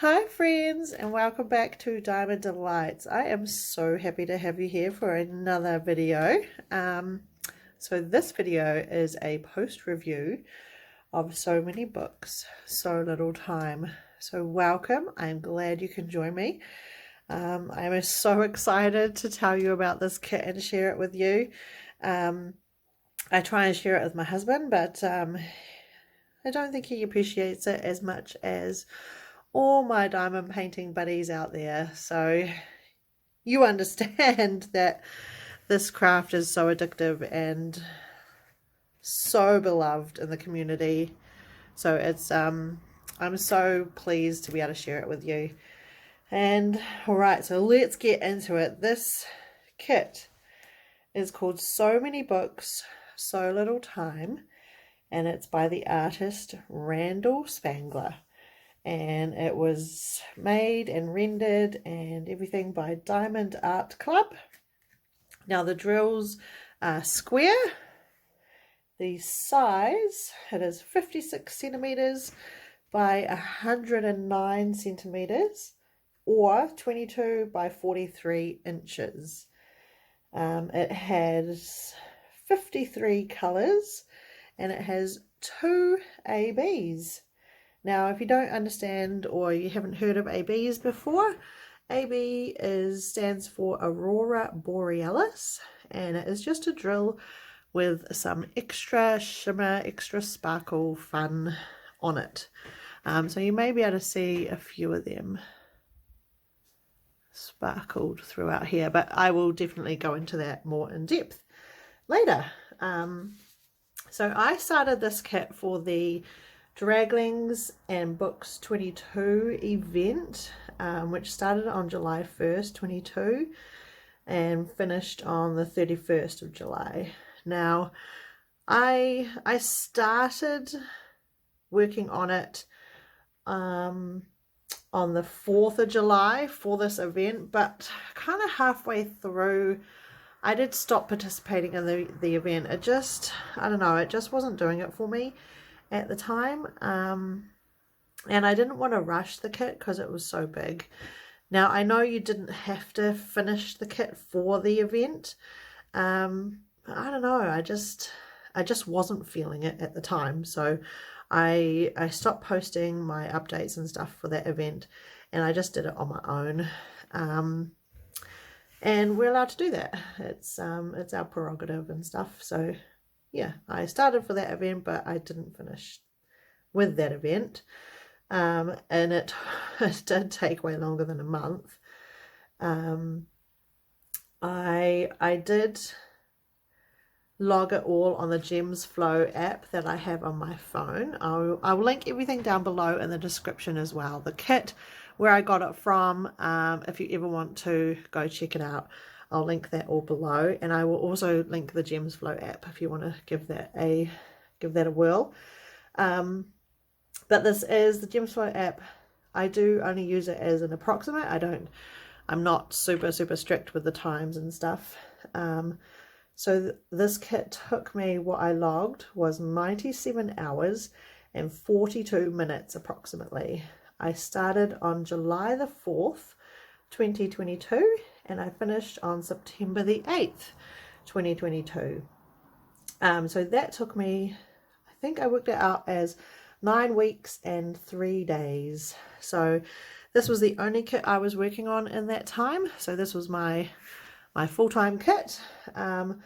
Hi friends, and welcome back to Diamond Delights. I am so happy to have you here for another video. So this video is a post review of so many books, so little time. So welcome, I'm glad you can join me. I'm so excited to tell you about this kit and share it with you. I try and share it with my husband, but I don't think he appreciates it as much as all my diamond painting buddies out there. So you understand that this craft is so addictive and so beloved in the community. So it's I'm so pleased to be able to share it with you. And all right, so let's get into it. This kit is called So Many Books, So Little Time, and it's by the artist Randall Spangler. And it was made and rendered and everything by Diamond Art Club. Now the drills are square. The size, it is 56 centimeters by 109 centimeters or 22 by 43 inches. It has 53 colors and it has 2 ABs. Now, if you don't understand or you haven't heard of ABs before, AB stands for Aurora Borealis, and it is just a drill with some extra shimmer, extra sparkle fun on it. So you may be able to see a few of them sparkled throughout here, but I will definitely go into that more in depth later. So I started this kit for the Draglings and Books 22 event, which started on July 1st, 22 and finished on the 31st of July. Now, I started working on it on the 4th of July for this event, but kind of halfway through I did stop participating in the event. It just, I don't know, it just wasn't doing it for me at the time, and I didn't want to rush the kit because it was so big. Now I know you didn't have to finish the kit for the event, but I don't know, I just wasn't feeling it at the time, so I stopped posting my updates and stuff for that event, and I just did it on my own. And we're allowed to do that. It's our prerogative and stuff. So yeah, I started for that event, but I didn't finish with that event. And it did take way longer than a month. I did log it all on the Gems Flow app that I have on my phone. I will link everything down below in the description as well. The kit, where I got it from, if you ever want to go check it out, I'll link that all below, and I will also link the Gems Flow app if you want to give that a whirl. But this is the Gems Flow app. I do only use it as an approximate. I'm not super strict with the times and stuff. So this kit took me, what I logged was 97 hours and 42 minutes approximately. I started on July the 4th, 2022, and I finished on September the 8th, 2022. So that took me, I think I worked it out as 9 weeks and 3 days. So this was the only kit I was working on in that time. So this was my full-time kit. But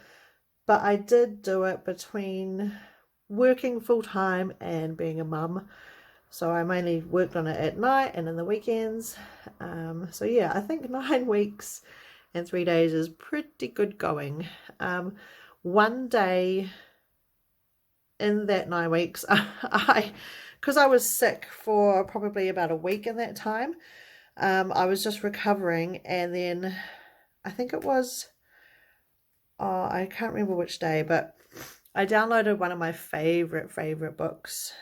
I did do it between working full-time and being a mum. So I mainly worked on it at night and in the weekends. So yeah, I think 9 weeks and 3 days is pretty good going. One day in that 9 weeks, because I was sick for probably about a week in that time, I was just recovering, and then I think it was, I can't remember which day, but I downloaded one of my favorite books,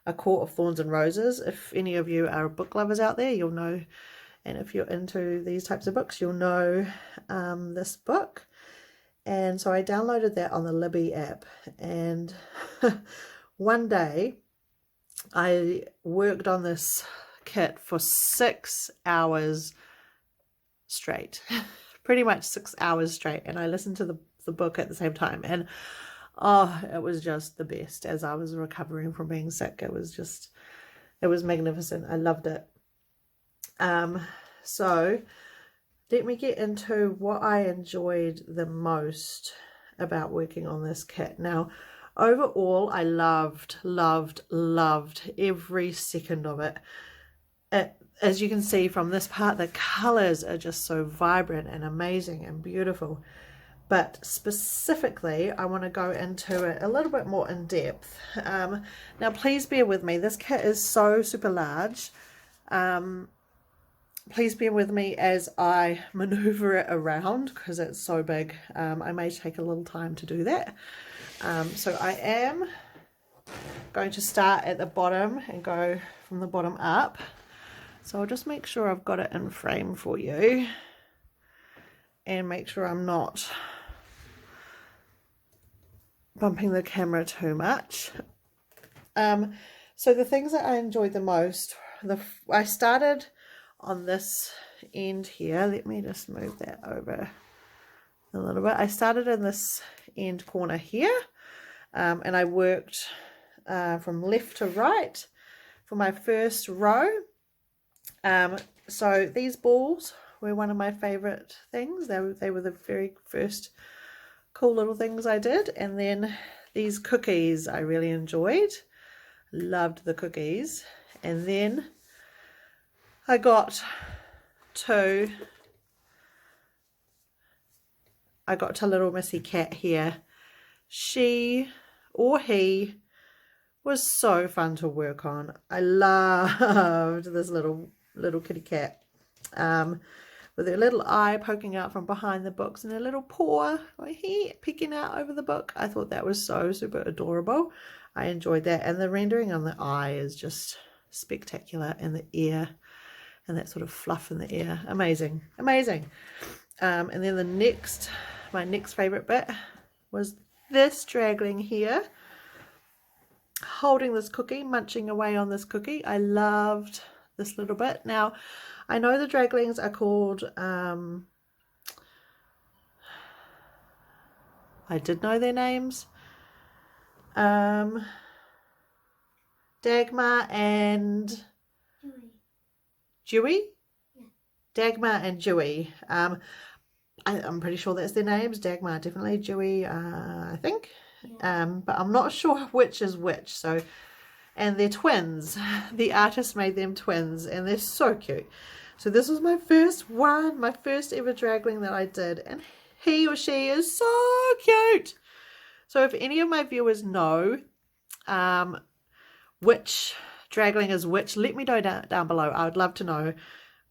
A Court of Thorns and Roses. If any of you are book lovers out there, you'll know, and if you're into these types of books, you'll know this book. And so I downloaded that on the Libby app, and one day I worked on this kit for 6 hours straight. Pretty much 6 hours straight, and I listened to the book at the same time, and oh, it was just the best. As I was recovering from being sick, it was magnificent. I loved it. So let me get into what I enjoyed the most about working on this kit. Now, overall, I loved every second of it. As you can see from this part, the colors are just so vibrant and amazing and beautiful. But specifically, I want to go into it a little bit more in depth. Now, please bear with me. This kit is so super large. Please bear with me as I maneuver it around because it's so big. I may take a little time to do that. So I am going to start at the bottom and go from the bottom up. So I'll just make sure I've got it in frame for you and make sure I'm not bumping the camera too much. So the things that I enjoyed the most, I started on this end here. Let me just move that over a little bit. I started in this end corner here, and I worked from left to right for my first row. So these balls were one of my favorite things. They were the very first cool little things I did. And then these cookies I really enjoyed. Loved the cookies. And then I got to little Missy Cat here. She or he was so fun to work on. I loved this little kitty cat with her little eye poking out from behind the books and her little paw right here peeking out over the book. I thought that was so super adorable. I enjoyed that, and the rendering on the eye is just spectacular, and the ear and that sort of fluff in the ear, amazing. And then my next favorite bit was this dragling here holding this cookie, munching away on this cookie. I loved this little bit. Now, I know the draglings are called, I did know their names, Dagmar and Dewey? Yeah. Dagmar and Dewey. I'm pretty sure that's their names. Dagmar definitely, Dewey I think. Yeah. But I'm not sure which is which. So, and they're twins. The artist made them twins, and they're so cute. So this was my first one, my first ever dragling that I did, and he or she is so cute. So if any of my viewers know which dragling is which, let me know down below. I would love to know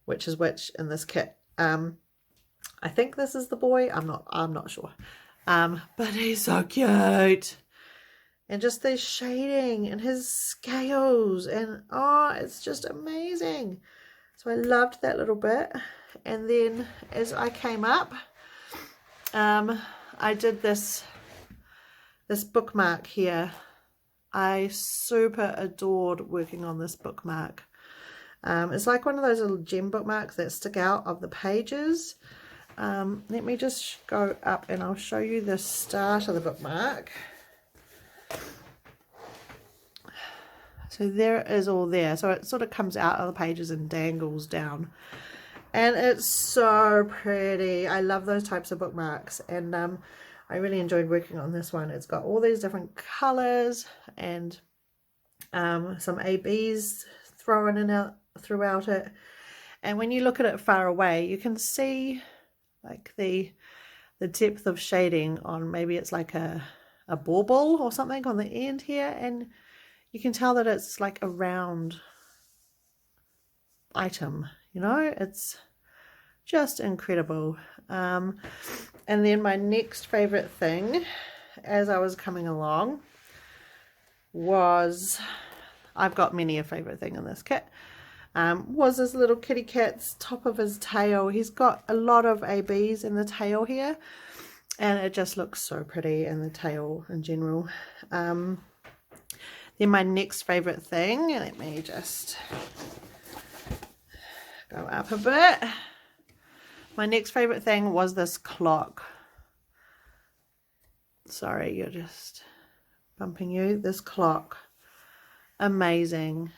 which is which in this kit. I think this is the boy. I'm not sure. But he's so cute. And just the shading and his scales, and oh, it's just amazing. So I loved that little bit. And then as I came up, I did this bookmark here. I super adored working on this bookmark. It's like one of those little gem bookmarks that stick out of the pages. Let me just go up and I'll show you the start of the bookmark. So there it is all there. So it sort of comes out of the pages and dangles down. And it's so pretty. I love those types of bookmarks. And I really enjoyed working on this one. It's got all these different colors and some ABs thrown in out throughout it. And when you look at it far away, you can see like the depth of shading on, maybe it's like a bauble or something on the end here, and you can tell that it's like a round item, you know. It's just incredible. And then my next favorite thing as I was coming along was, I've got many a favorite thing in this kit, was this little kitty cat's top of his tail. He's got a lot of ABs in the tail here, and it just looks so pretty, and the tail in general. Then my next favorite thing, let me just up a bit. My next favorite thing was this clock. Sorry, you're just bumping you. This clock, amazing.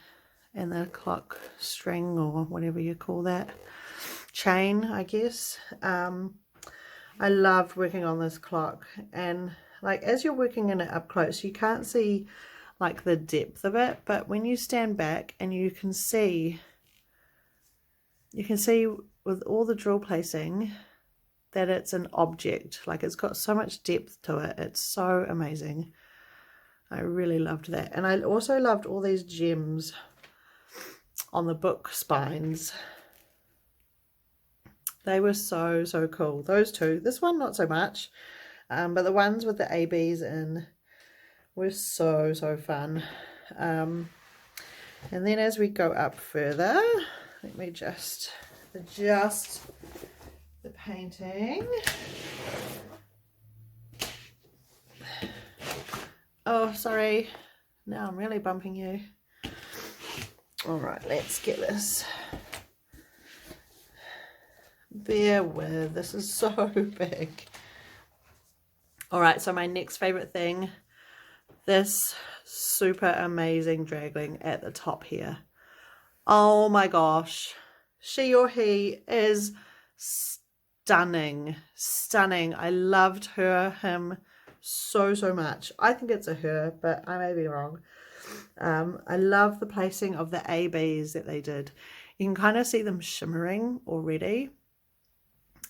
And the clock string, or whatever you call that, chain, I guess. I loved working on this clock, and like as you're working in it up close, you can't see like the depth of it, but when you stand back and you can see with all the drill placing that it's an object. Like it's got so much depth to it. It's so amazing. I really loved that. And I also loved all these gems on the book spines. They were so cool. Those two. This one not so much, but the ones with the ABs in were so fun. And then as we go up further, let me just adjust the painting. Oh, sorry. Now I'm really bumping you. All right, let's get this. Bear with, this is so big. All right, so my next favorite thing, this super amazing dragling at the top here. Oh my gosh, she or he is stunning. I loved him so much. I think it's a her, but I may be wrong. I love the placing of the ABs that they did. You can kind of see them shimmering already.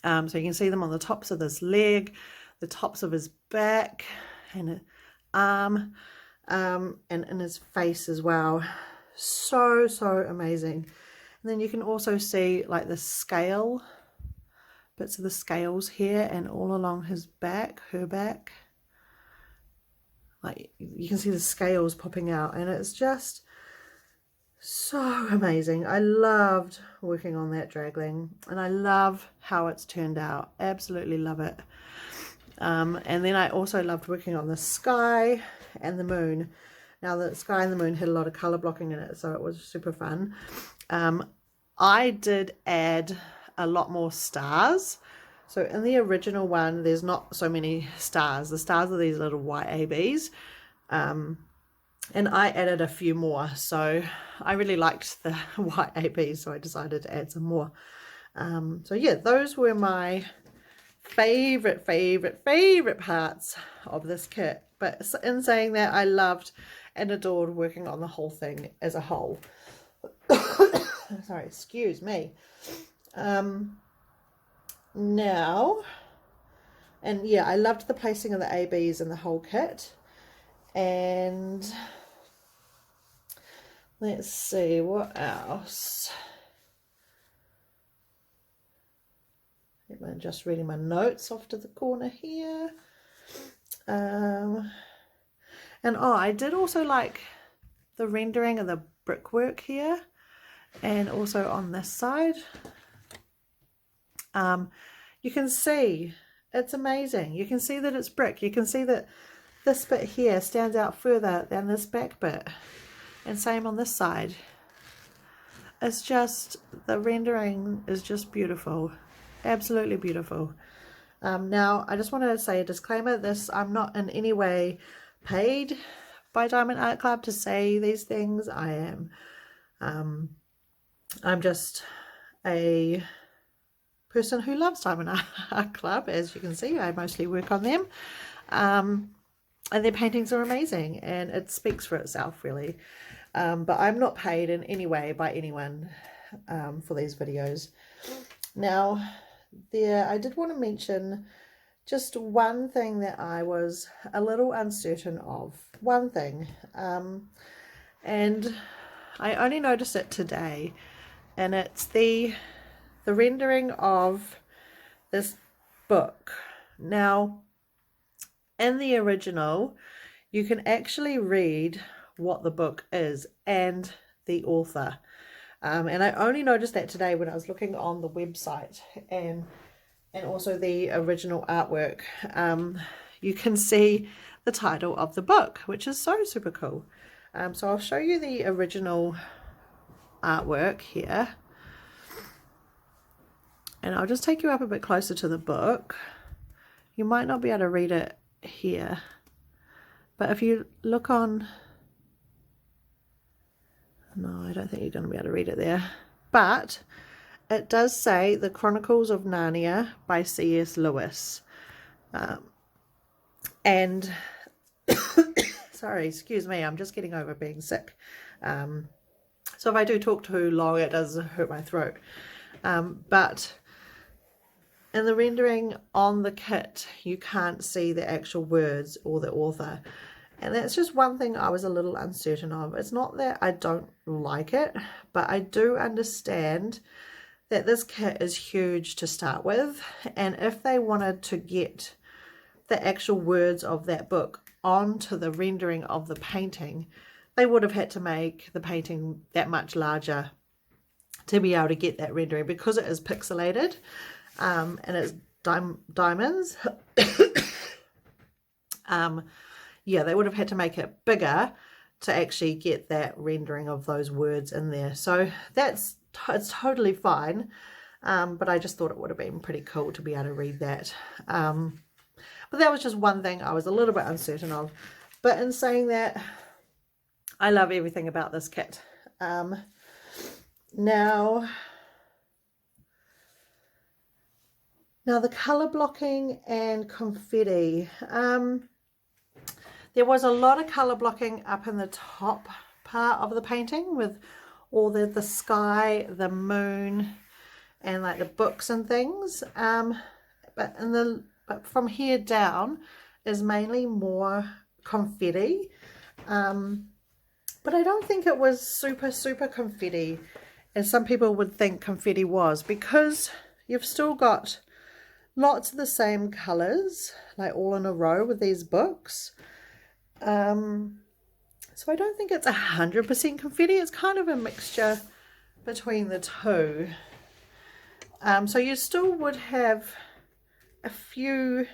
So you can see them on the tops of this leg, the tops of his back and arm, and in his face as well. So amazing. And then you can also see like the scale, bits of the scales here and all along his back, her back. Like you can see the scales popping out, and it's just so amazing. I loved working on that dragling, and I love how it's turned out. Absolutely love it. And then I also loved working on the sky and the moon. Now the sky and the moon had a lot of color blocking in it, so it was super fun. I did add a lot more stars. So in the original one, there's not so many stars. The stars are these little white ABs. And I added a few more. So I really liked the white ABs, so I decided to add some more. So yeah, those were my favorite parts of this kit. But in saying that, I loved and adored working on the whole thing as a whole. Sorry, excuse me. Now, and yeah, I loved the placing of the ABs in the whole kit. And let's see what else. I'm just reading my notes off to the corner here. And oh, I did also like the rendering of the brickwork here, and also on this side. You can see it's amazing. You can see that it's brick. You can see that this bit here stands out further than this back bit, and same on this side. It's just, the rendering is just beautiful, absolutely beautiful. Now I just want to say a disclaimer, I'm not in any way paid by Diamond Art Club to say these things. I'm just a person who loves Diamond Art Club. As you can see, I mostly work on them. And their paintings are amazing, and it speaks for itself really. But I'm not paid in any way by anyone for these videos. Now, I did want to mention just one thing that I was a little uncertain of. One thing. And I only noticed it today, and it's the rendering of this book. Now, in the original, you can actually read what the book is and the author. And I only noticed that today when I was looking on the website and also the original artwork. You can see the title of the book, which is so super cool. So I'll show you the original artwork here. And I'll just take you up a bit closer to the book. You might not be able to read it here, but if you look on, no, I don't think you're going to be able to read it there, but it does say The Chronicles of Narnia by C.S. Lewis. And sorry, excuse me, I'm just getting over being sick. So if I do talk too long, it does hurt my throat. But in the rendering on the kit, you can't see the actual words or the author. And that's just one thing I was a little uncertain of. It's not that I don't like it, but I do understand that this kit is huge to start with. And if they wanted to get the actual words of that book onto the rendering of the painting, they would have had to make the painting that much larger to be able to get that rendering, because it is pixelated. And it's diamonds. Yeah, they would have had to make it bigger to actually get that rendering of those words in there. So it's totally fine, but I just thought it would have been pretty cool to be able to read that. But that was just one thing I was a little bit uncertain of. But in saying that, I love everything about this kit. Now the colour blocking and confetti. There was a lot of colour blocking up in the top part of the painting with all the sky, the moon, and like the books and things. But from here down is mainly more confetti. But I don't think it was super confetti, as some people would think confetti was, because you've still got lots of the same colours, like all in a row with these books. So I don't think it's 100% confetti. It's kind of a mixture between the two. So you still would have a few,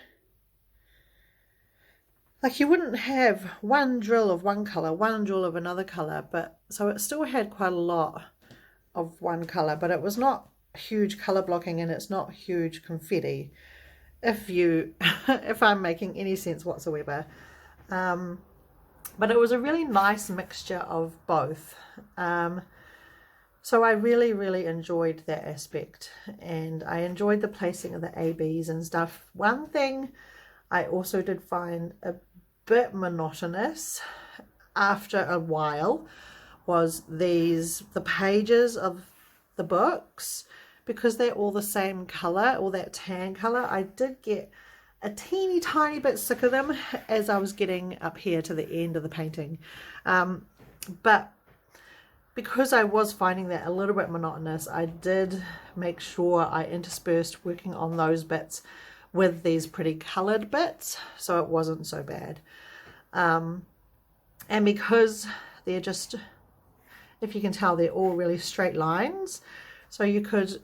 like you wouldn't have one drill of one colour, one drill of another colour, but so it still had quite a lot of one colour, but it was not huge colour blocking and it's not huge confetti, if I'm making any sense whatsoever. But it was a really nice mixture of both. So I really enjoyed that aspect, and I enjoyed the placing of the ABs and stuff. One thing I also did find a bit monotonous after a while was the pages of the books, because they're all the same colour, all that tan colour. I did get a teeny tiny bit sick of them as I was getting up here to the end of the painting. But because I was finding that a little bit monotonous, I did make sure I interspersed working on those bits with these pretty coloured bits, so it wasn't so bad. And because they're just, if you can tell, they're all really straight lines, so you could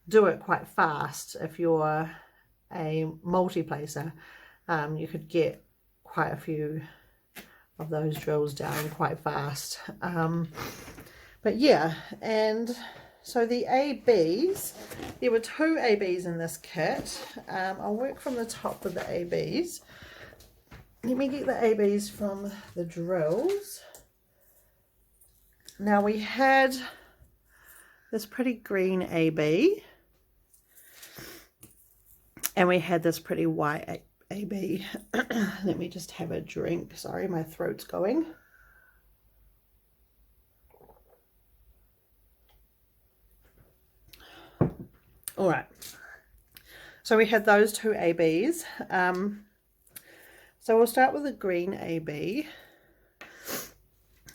do it quite fast. If you're a multi-placer, you could get quite a few of those drills down quite fast. But yeah, and so the ABs, there were 2 ABs in this kit. I'll work from the top with the ABs. Let me get the ABs from the drills. Now we had this pretty green AB, and we had this pretty white AB. Let me just have a drink. Sorry, my throat's going. All right. So we had those 2 ABs. So we'll start with the green AB.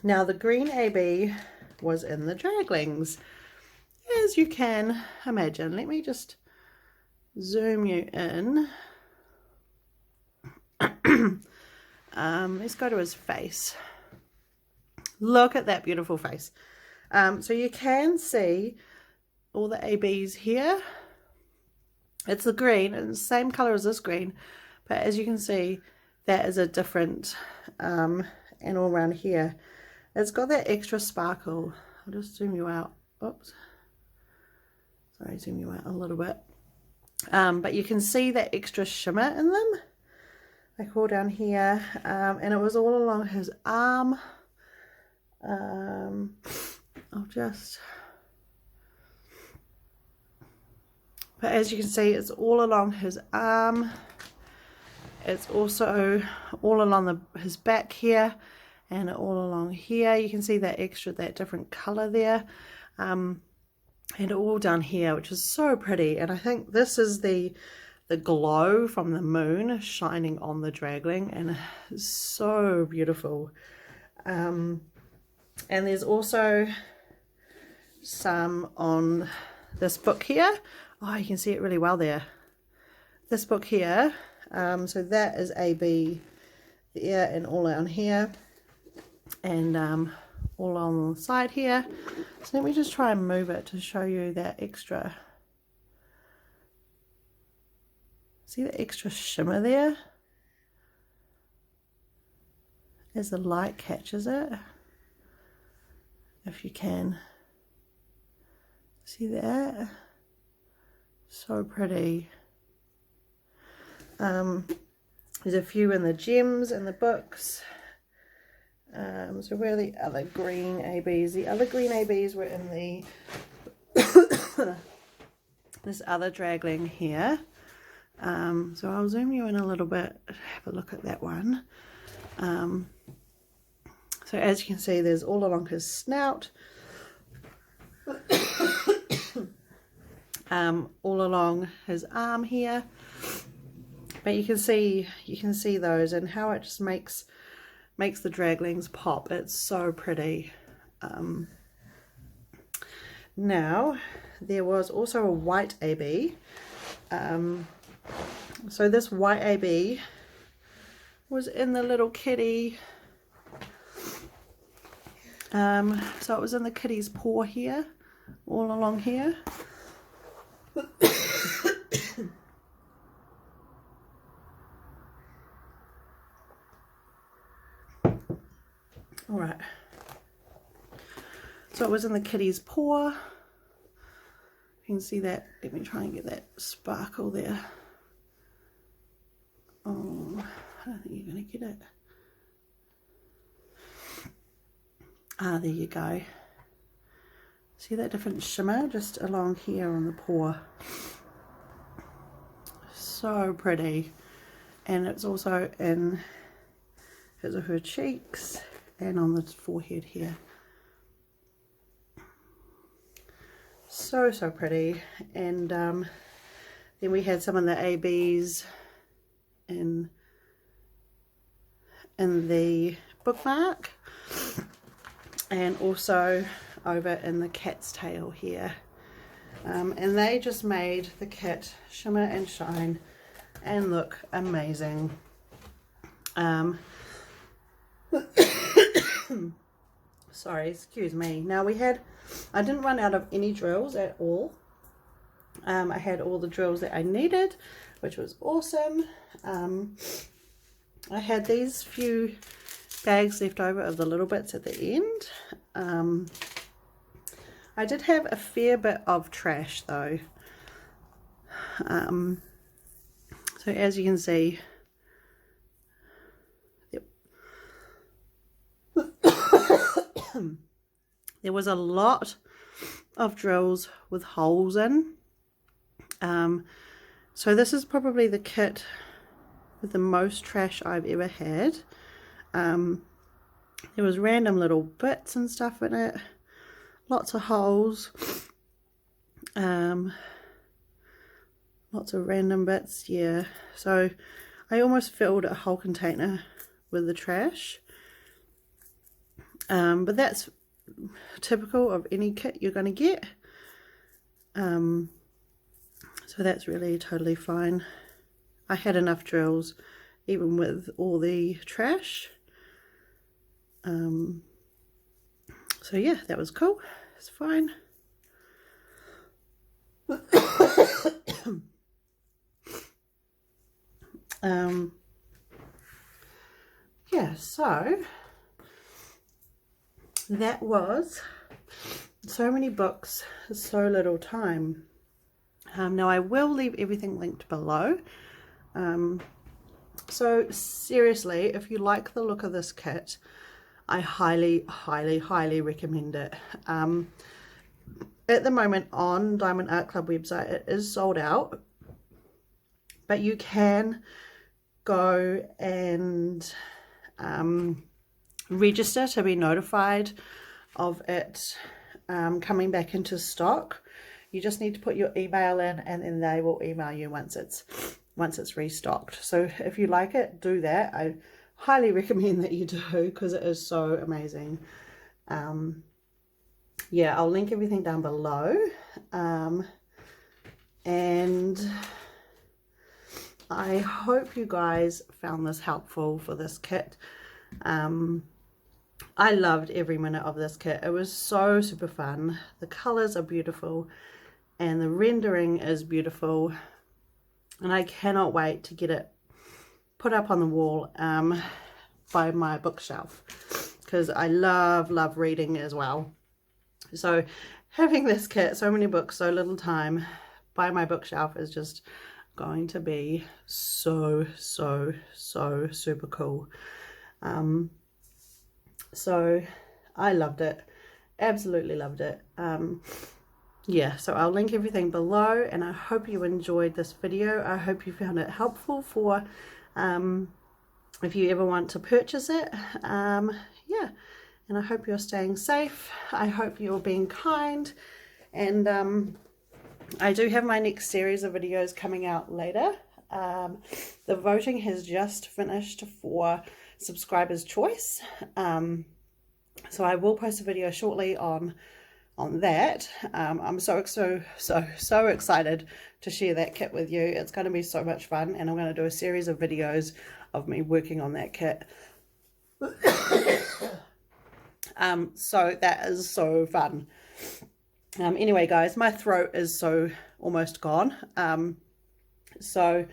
Now the green AB was in the draglings, as you can imagine. Let me just zoom you in. Let's go to his face. Look at that beautiful face. So you can see all the ABs here. It's the green, and the same color as this green, but as you can see, that is a different, and all around here it's got that extra sparkle. I'll just zoom you out oops, sorry, zoom you out a little bit. But you can see that extra shimmer in them, like all down here, and it was all along his arm. But as you can see, it's all along his arm. It's also all along his back here, and all along here. You can see that different color there, and all down here, which is so pretty. And I think this is the glow from the moon shining on the dragling, and it's so beautiful. And there's also some on this book here. Oh, you can see it really well there. This book here, so that is AB there and all down here, and all on the side here. So let me just try and move it to show you that extra. See the extra shimmer there as the light catches it, if you can see that. So pretty. There's a few in the gems in the books. So where are the other green ABs? The other green ABs were in the this other dragling here. So I'll zoom you in a little bit, have a look at that one. So as you can see, there's all along his snout, all along his arm here. But you can see those, and how it just makes the draglings pop. It's so pretty. Now there was also a white AB. So this white AB was in the little kitty. So it was in the kitty's paw here, all along here. All right. So it was in the kitty's paw. You can see that. Let me try and get that sparkle there. Oh, I don't think you're going to get it. Ah, there you go. See that different shimmer just along here on the paw? So pretty. And it's also in her cheeks and on the forehead here. So pretty. And then we had some of the ABs in the bookmark, and also over in the cat's tail here, and they just made the kit shimmer and shine and look amazing. Sorry, excuse me. Now I didn't run out of any drills at all. I had all the drills that I needed, which was awesome. I had these few bags left over of the little bits at the end. I did have a fair bit of trash though. So as you can see, yep. There was a lot of drills with holes in. So this is probably the kit with the most trash I've ever had. There was random little bits and stuff in it, lots of holes, lots of random bits, yeah. So I almost filled a whole container with the trash, but that's typical of any kit you're going to get. So that's really totally fine. I had enough drills even with all the trash. So yeah, that was cool. It's fine. Yeah, so that was so many books, so little time. Now I will leave everything linked below. So seriously, if you like the look of this kit, I highly, highly, highly recommend it. At the moment on Diamond Art Club website, it is sold out, but you can go and register to be notified of it coming back into stock. You just need to put your email in, and then they will email you once it's restocked. So if you like it, do that. I highly recommend that you do, because it is so amazing. Yeah, I'll link everything down below. And I hope you guys found this helpful for this kit. I loved every minute of this kit. It was so super fun. The colors are beautiful and the rendering is beautiful, and I cannot wait to get it put up on the wall by my bookshelf, because I love reading as well. So having this kit, so many books, so little time, by my bookshelf is just going to be so super cool. So I loved it, absolutely loved it. Yeah, so I'll link everything below, and I hope you enjoyed this video. I hope you found it helpful for if you ever want to purchase it. Yeah, and I hope you're staying safe. I hope you're being kind, and I do have my next series of videos coming out later. The voting has just finished for subscribers' choice, so I will post a video shortly on that. I'm so excited to share that kit with you. It's going to be so much fun, and I'm going to do a series of videos of me working on that kit. So that is so fun. Anyway guys, my throat is so almost gone, so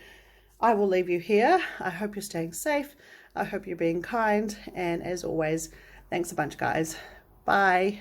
I will leave you here. I hope you're staying safe. I hope you're being kind, and as always, thanks a bunch guys. Bye.